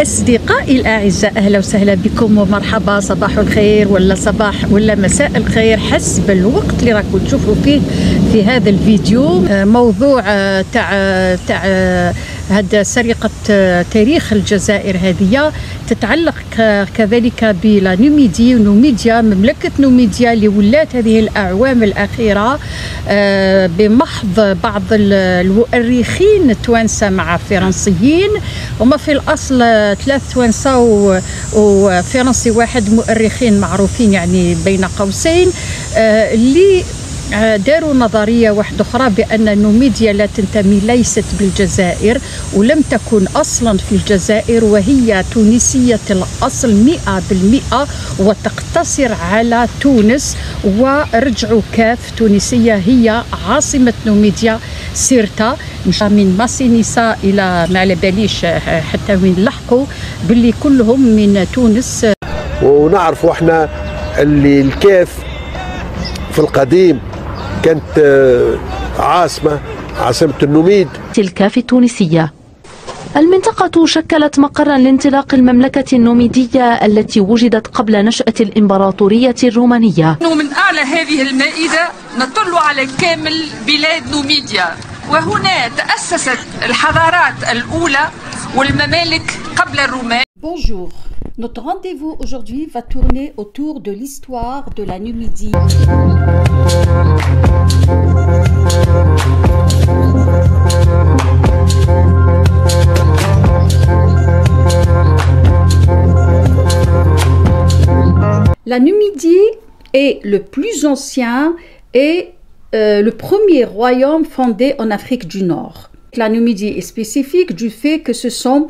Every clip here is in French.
أصدقائي الأعزاء، أهلا وسهلا بكم ومرحبا. صباح الخير ولا صباح ولا مساء الخير حسب الوقت اللي راكم تشوفوا فيه في هذا الفيديو. موضوع تاع هذا سرقة تاريخ الجزائر هذه تتعلق كذلك بلا نوميدي ونوميديا، مملكة نوميديا اللي ولات هذه الأعوام الأخيرة بمحض بعض المؤرخين التوانسة مع فرنسيين، هما في الأصل 3 توانسة وفرنسي واحد، مؤرخين معروفين يعني بين قوسين، اللي داروا نظرية واحدة أخرى بأن نوميديا لا تنتمي، ليست بالجزائر ولم تكن أصلا في الجزائر، وهي تونسية الأصل 100% وتقتصر على تونس، ورجعوا كاف تونسية هي عاصمة نوميديا سيرتا، من ماسينيسا إلى ما على باليش حتى وين لحقوا باللي كلهم من تونس. ونعرفوا احنا اللي الكاف في القديم كانت عاصمة النوميد. الكاف التونسية. المنطقة شكلت مقرا لانطلاق المملكة النوميدية التي وجدت قبل نشأة الإمبراطورية الرومانية. من أعلى هذه المائدة نطل على كامل بلاد نوميديا، وهنا تأسست الحضارات الأولى والممالك قبل الرومان. Bonjour. Notre rendez-vous aujourd'hui va tourner autour de l'histoire de la Numidie. La Numidie est le plus ancien et le premier royaume fondé en Afrique du Nord. La Numidie est spécifique du fait que ce sont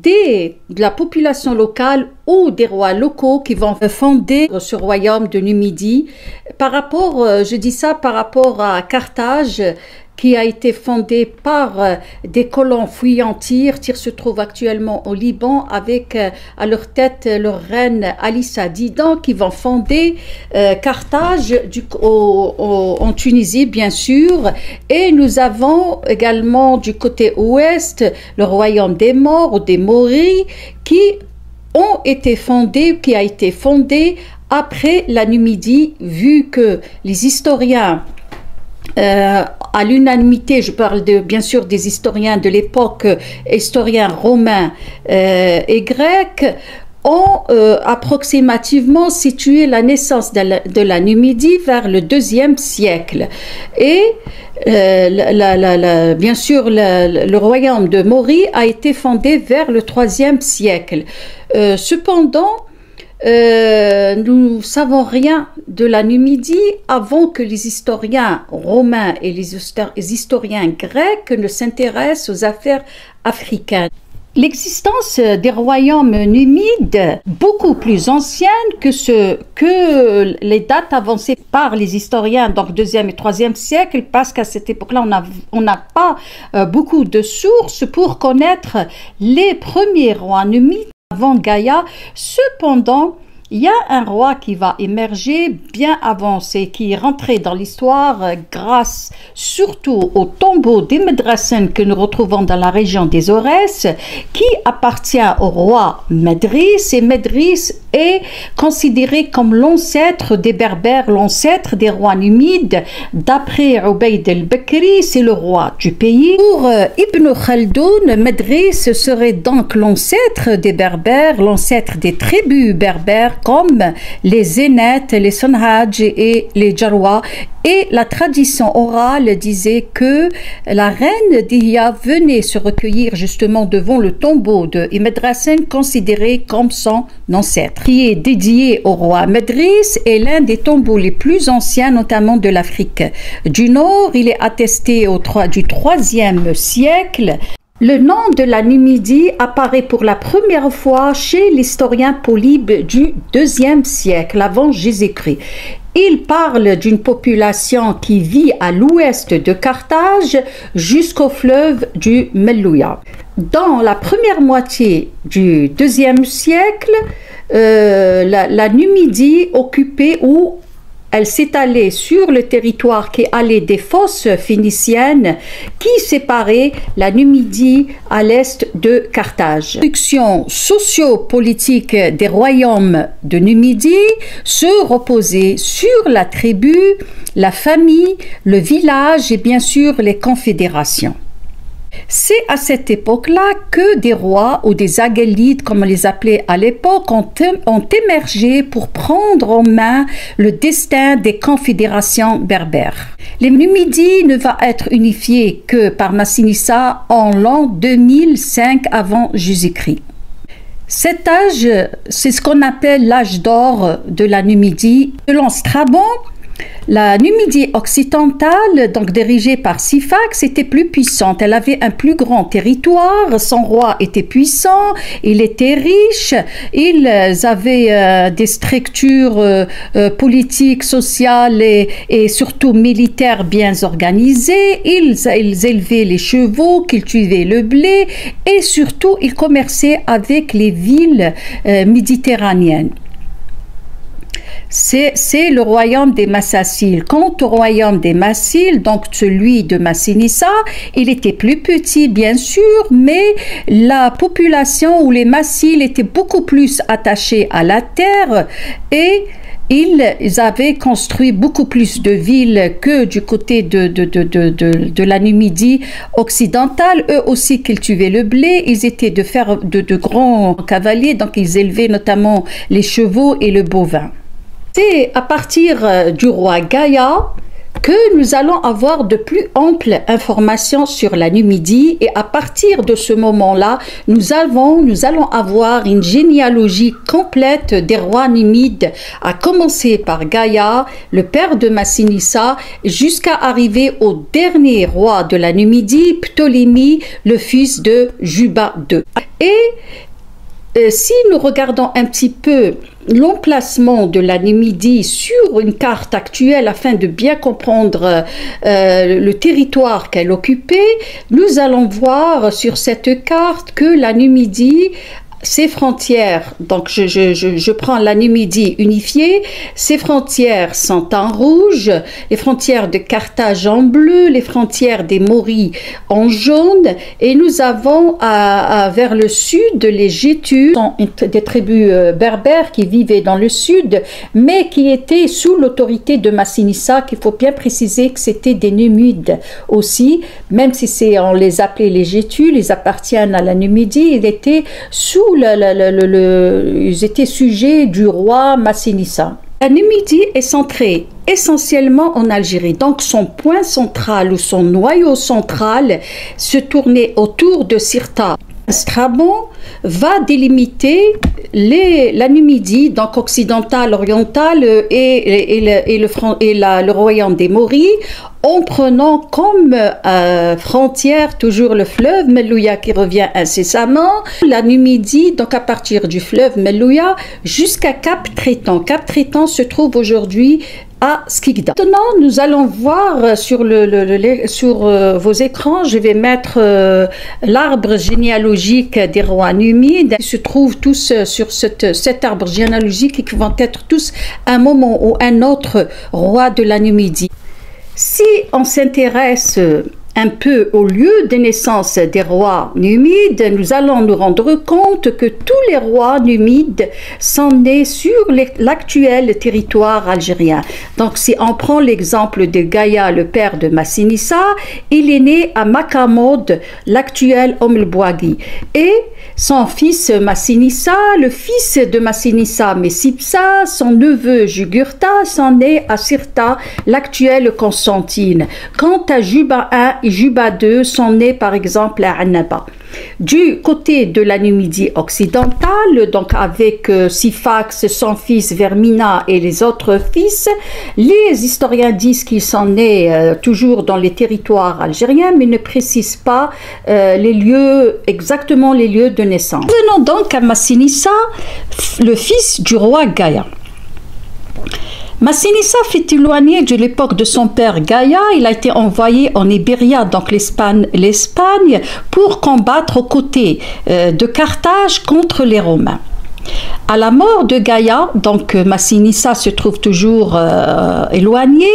de la population locale ou des rois locaux qui vont fonder ce royaume de Numidie. Par rapport, je dis ça par rapport à Carthage, qui a été fondé par des colons fuyant Tyr. Tyr se trouve actuellement au Liban avec à leur tête leur reine Alissa Didan, qui vont fonder Carthage en Tunisie bien sûr. Et nous avons également du côté ouest le royaume des Maures ou des Mauris qui a été fondé après la Numidie, vu que les historiens à l'unanimité, je parle bien sûr des historiens de l'époque, historiens romains et grecs, ont approximativement situé la naissance de la Numidie vers le 2e siècle. Et bien sûr, le royaume de Maurie a été fondé vers le 3e siècle. Cependant, nous ne savons rien de la Numidie avant que les historiens romains et les historiens grecs ne s'intéressent aux affaires africaines. L'existence des royaumes numides, beaucoup plus ancienne que les dates avancées par les historiens, donc 2e et 3e siècle, parce qu'à cette époque-là, on n'a pas beaucoup de sources pour connaître les premiers rois numides avant Gaïa. Cependant, il y a un roi qui va émerger bien avancé, qui est rentré dans l'histoire grâce surtout au tombeau des Médrassen que nous retrouvons dans la région des Aurès, qui appartient au roi Medris. Et Medris est considéré comme l'ancêtre des Berbères, l'ancêtre des rois numides. D'après Ubayd el-Bekri, c'est le roi du pays. Pour Ibn Khaldoun, Medris serait donc l'ancêtre des Berbères, l'ancêtre des tribus berbères, comme les Zénètes, les Sonhadj et les Djaroua. Et la tradition orale disait que la reine Dihya venait se recueillir justement devant le tombeau de Medrassen, considéré comme son ancêtre, qui est dédié au roi Medris, et l'un des tombeaux les plus anciens, notamment de l'Afrique du Nord. Il est attesté du 3e siècle. Le nom de la Numidie apparaît pour la première fois chez l'historien Polybe du 2e siècle avant Jésus-Christ. Il parle d'une population qui vit à l'ouest de Carthage jusqu'au fleuve du Melouya. Dans la première moitié du 2e siècle, la Numidie occupait ou Elle s'étalait sur le territoire qui allait des fosses phéniciennes qui séparaient la Numidie à l'est de Carthage. La construction socio-politique des royaumes de Numidie se reposait sur la tribu, la famille, le village et bien sûr les confédérations. C'est à cette époque-là que des rois ou des agélides, comme on les appelait à l'époque, ont émergé pour prendre en main le destin des confédérations berbères. Les Numidies ne va être unifiées que par Massinissa en l'an 2005 avant Jésus-Christ. Cet âge, c'est ce qu'on appelle l'âge d'or de la Numidie. Selon Strabon, la Numidie occidentale, donc dirigée par Syphax, était plus puissante. Elle avait un plus grand territoire, son roi était puissant, il était riche, ils avaient des structures politiques, sociales et surtout militaires bien organisées. Ils élevaient les chevaux, cultivaient le blé et surtout ils commerçaient avec les villes méditerranéennes. C'est le royaume des Massaciles. Quant au royaume des Massiles, donc celui de Massinissa, il était plus petit bien sûr, mais la population ou les Massiles étaient beaucoup plus attachés à la terre et ils avaient construit beaucoup plus de villes que du côté de la Numidie occidentale. Eux aussi cultivaient le blé, ils étaient de grands cavaliers, donc ils élevaient notamment les chevaux et le bovin. C'est à partir du roi Gaïa que nous allons avoir de plus amples informations sur la Numidie et à partir de ce moment-là, nous allons avoir une généalogie complète des rois numides, à commencer par Gaïa, le père de Massinissa, jusqu'à arriver au dernier roi de la Numidie, Ptolémée, le fils de Juba II. Et si nous regardons un petit peu l'emplacement de la Numidie sur une carte actuelle afin de bien comprendre le territoire qu'elle occupait, nous allons voir sur cette carte que la Numidie, ses frontières, donc je prends la Numidie unifiée, ses frontières sont en rouge, les frontières de Carthage en bleu, les frontières des Mauris en jaune, et nous avons vers le sud les Gétus, des tribus berbères qui vivaient dans le sud, mais qui étaient sous l'autorité de Massinissa, qu'il faut bien préciser que c'était des Numides aussi, même si on les appelait les Gétus, ils appartiennent à la Numidie, ils étaient sous ils étaient sujets du roi Massinissa. La Numidie est centrée essentiellement en Algérie, donc son point central ou son noyau central se tournait autour de Sirta. Strabon va délimiter la Numidie, donc occidentale, orientale et le royaume des Mauris, en prenant comme frontière toujours le fleuve Melouya qui revient incessamment, la Numidie, donc à partir du fleuve Melouya jusqu'à Cap Trétan. Cap Trétan se trouve aujourd'hui à Skikda. Maintenant, nous allons voir sur vos écrans, je vais mettre l'arbre généalogique des rois numides. Ils se trouvent tous sur cet arbre généalogique et qui vont être tous à un moment ou un autre roi de la Numidie. Si on s'intéresse un peu au lieu de naissance des rois numides, nous allons nous rendre compte que tous les rois numides sont nés sur l'actuel territoire algérien. Donc si on prend l'exemple de Gaïa, le père de Massinissa, il est né à Makamod, l'actuel Oum-el-Bouaghi, et son fils Massinissa, le fils de Massinissa Messipsa, son neveu Jugurtha sont nés à Sirta, l'actuelle Constantine. Quant à Juba I et Juba II sont nés par exemple à Annaba. Du côté de la Numidie occidentale, donc avec Syphax, son fils Vermina et les autres fils, les historiens disent qu'ils sont nés toujours dans les territoires algériens, mais ne précisent pas exactement les lieux de naissance. Venons donc à Massinissa, le fils du roi Gaïa. Massinissa fut éloigné de l'époque de son père Gaïa. Il a été envoyé en Ibéria, donc l'Espagne, pour combattre aux côtés de Carthage contre les Romains. À la mort de Gaïa, donc Massinissa se trouve toujours éloigné,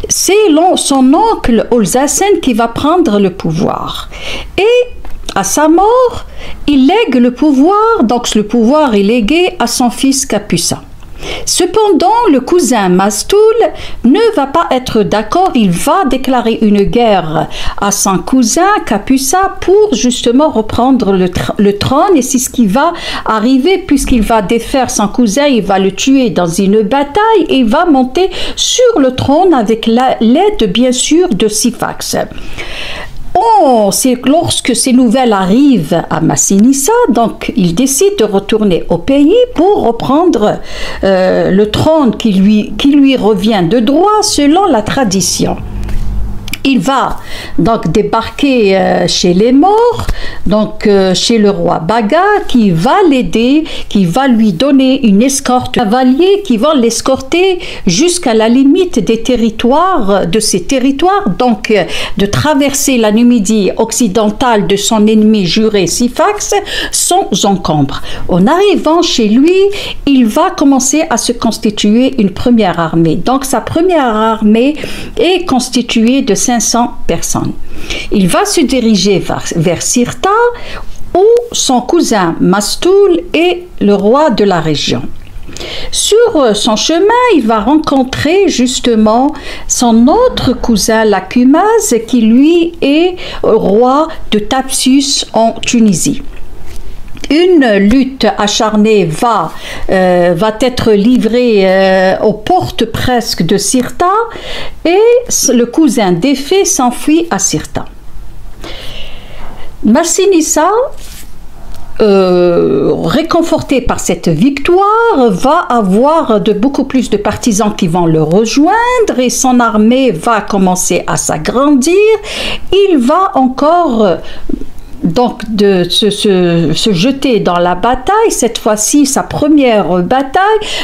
c'est son oncle Olzassen qui va prendre le pouvoir. Et à sa mort, il lègue le pouvoir, donc le pouvoir est légué à son fils Capussa. Cependant, le cousin Mastoul ne va pas être d'accord, il va déclarer une guerre à son cousin Capussa pour justement reprendre le trône, et c'est ce qui va arriver puisqu'il va défaire son cousin, il va le tuer dans une bataille et il va monter sur le trône avec l'aide bien sûr de Syphax. C'est lorsque ces nouvelles arrivent à Massinissa, donc il décide de retourner au pays pour reprendre le trône qui lui revient de droit selon la tradition. Il va donc débarquer chez les morts, donc chez le roi Baga, qui va l'aider, qui va lui donner une escorte de cavaliers qui vont l'escorter jusqu'à la limite de ses territoires, donc de traverser la Numidie occidentale de son ennemi juré Syphax sans encombre. En arrivant chez lui, il va commencer à se constituer une première armée. Donc sa première armée est constituée de 500 personnes. Il va se diriger vers Sirta où son cousin Mastoul est le roi de la région. Sur son chemin, il va rencontrer justement son autre cousin Lacumaz qui lui est roi de Thapsus en Tunisie. Une lutte acharnée va être livrée aux portes presque de Sirta et le cousin d'Éphée s'enfuit à Sirta. Massinissa, réconforté par cette victoire, va avoir beaucoup plus de partisans qui vont le rejoindre et son armée va commencer à s'agrandir. Il va encore donc de se jeter dans la bataille. Cette fois-ci, sa première bataille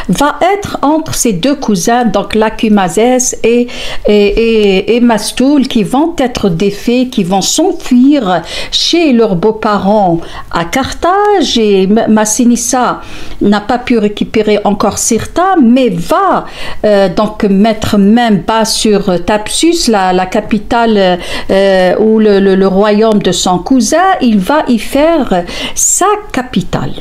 va être entre ses deux cousins, donc Lacumazès et Mastoul, qui vont être défaits, qui vont s'enfuir chez leurs beaux-parents à Carthage. Et Massinissa n'a pas pu récupérer encore Sirta, mais va donc mettre main bas sur Thapsus, la capitale ou le royaume de son cousin. Il va y faire sa capitale.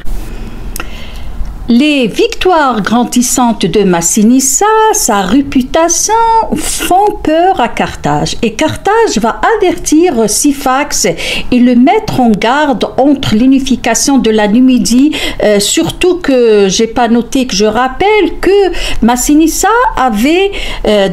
Les victoires grandissantes de Massinissa, sa réputation, font peur à Carthage. Et Carthage va avertir Syphax et le mettre en garde contre l'unification de la Numidie. Surtout que j'ai pas noté, que je rappelle que Massinissa avait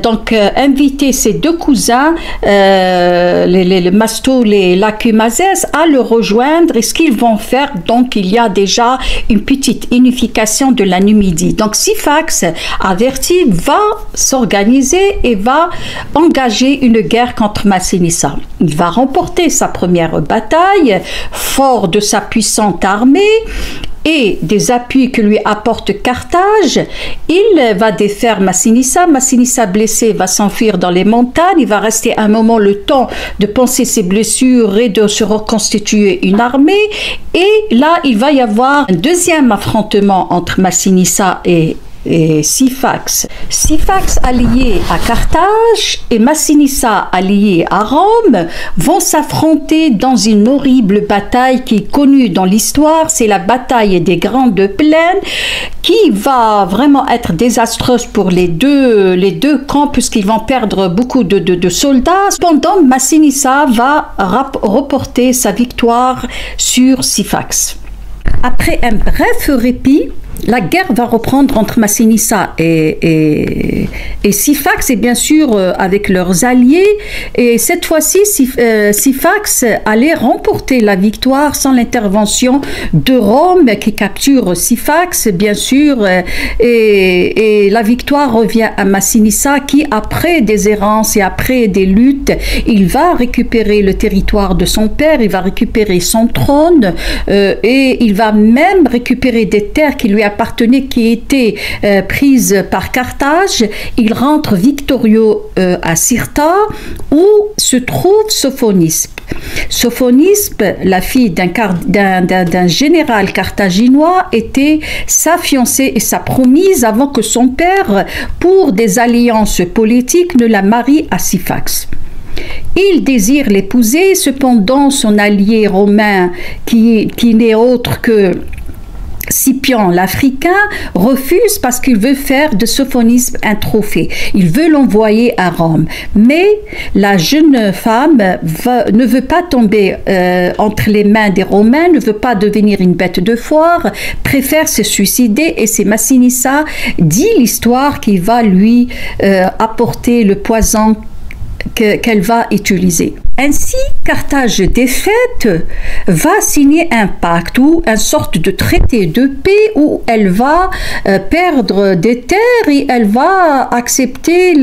donc invité ses deux cousins, les Mastoul et Lacumazès, à le rejoindre. Et ce qu'ils vont faire, donc il y a déjà une petite unification de la Numidie. Donc Syphax, averti, va s'organiser et va engager une guerre contre Massinissa. Il va remporter sa première bataille, fort de sa puissante armée et des appuis que lui apporte Carthage. Il va défaire Massinissa. Massinissa blessé va s'enfuir dans les montagnes. Il va rester un moment le temps de penser ses blessures et de se reconstituer une armée. Et là, il va y avoir un deuxième affrontement entre Massinissa et Syphax. Syphax allié à Carthage et Massinissa allié à Rome vont s'affronter dans une horrible bataille qui est connue dans l'histoire. C'est la bataille des Grandes Plaines qui va vraiment être désastreuse pour les deux camps puisqu'ils vont perdre beaucoup de soldats. Cependant, Massinissa va reporter sa victoire sur Syphax. Après un bref répit, la guerre va reprendre entre Massinissa et Syphax, et bien sûr avec leurs alliés. Et cette fois-ci, Syphax allait remporter la victoire sans l'intervention de Rome qui capture Syphax, bien sûr. Et la victoire revient à Massinissa qui, après des errances et après des luttes, il va récupérer le territoire de son père, il va récupérer son trône et il va même récupérer des terres qui lui appartenaient, qui étaient prises par Carthage. Il rentre victorieux à Sirta où se trouve Sophonis. Sophonisbe, la fille d'un général carthaginois, était sa fiancée et sa promise avant que son père, pour des alliances politiques, ne la marie à Syphax. Il désire l'épouser, cependant son allié romain, qui n'est autre que Scipion l'Africain, refuse parce qu'il veut faire de Sophonisbe un trophée. Il veut l'envoyer à Rome. Mais la jeune femme ne veut pas tomber entre les mains des Romains, ne veut pas devenir une bête de foire, préfère se suicider, et c'est Massinissa, dit l'histoire, qui va lui apporter le poison qu'elle va utiliser. Ainsi, Carthage défaite va signer un pacte ou une sorte de traité de paix où elle va perdre des terres et elle va accepter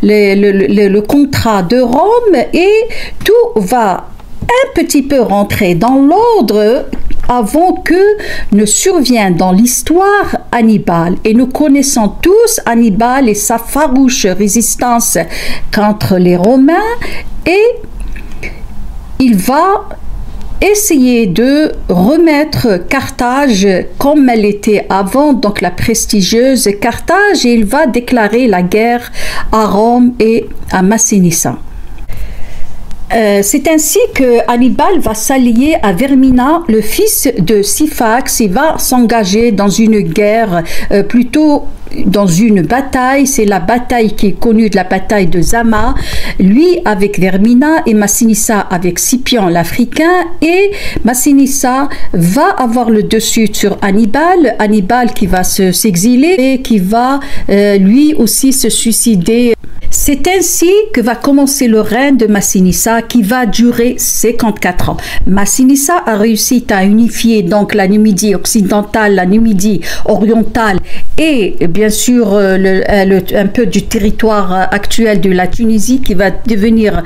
le contrat de Rome, et tout va un petit peu rentrer dans l'ordre avant que ne survienne dans l'histoire Hannibal. Et nous connaissons tous Hannibal et sa farouche résistance contre les Romains, et il va essayer de remettre Carthage comme elle était avant, donc la prestigieuse Carthage, et il va déclarer la guerre à Rome et à Massinissa. C'est ainsi que Hannibal va s'allier à Vermina, le fils de Syphax, et va s'engager dans une guerre, plutôt dans une bataille. C'est la bataille qui est connue de la bataille de Zama, lui avec Vermina et Massinissa avec Scipion l'Africain, et Massinissa va avoir le dessus sur Hannibal, Hannibal qui va s'exiler et qui va lui aussi se suicider. C'est ainsi que va commencer le règne de Massinissa, qui va durer 54 ans. Massinissa a réussi à unifier donc la Numidie occidentale, la Numidie orientale et bien sûr un peu du territoire actuel de la Tunisie, qui va devenir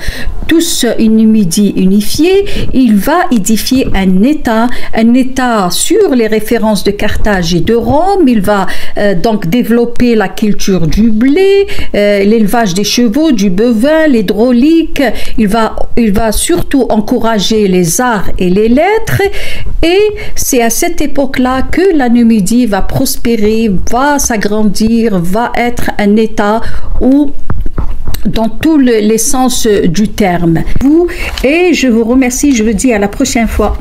tous une Numidie unifiée. Il va édifier un État sur les références de Carthage et de Rome. Il va donc développer la culture du blé, l'élevage des chevaux, du bovin, l'hydraulique. Il va surtout encourager les arts et les lettres, et c'est à cette époque-là que la Numidie va prospérer, va s'agrandir, va être un État où dans tous les sens du terme. Et je vous remercie, je vous dis à la prochaine fois.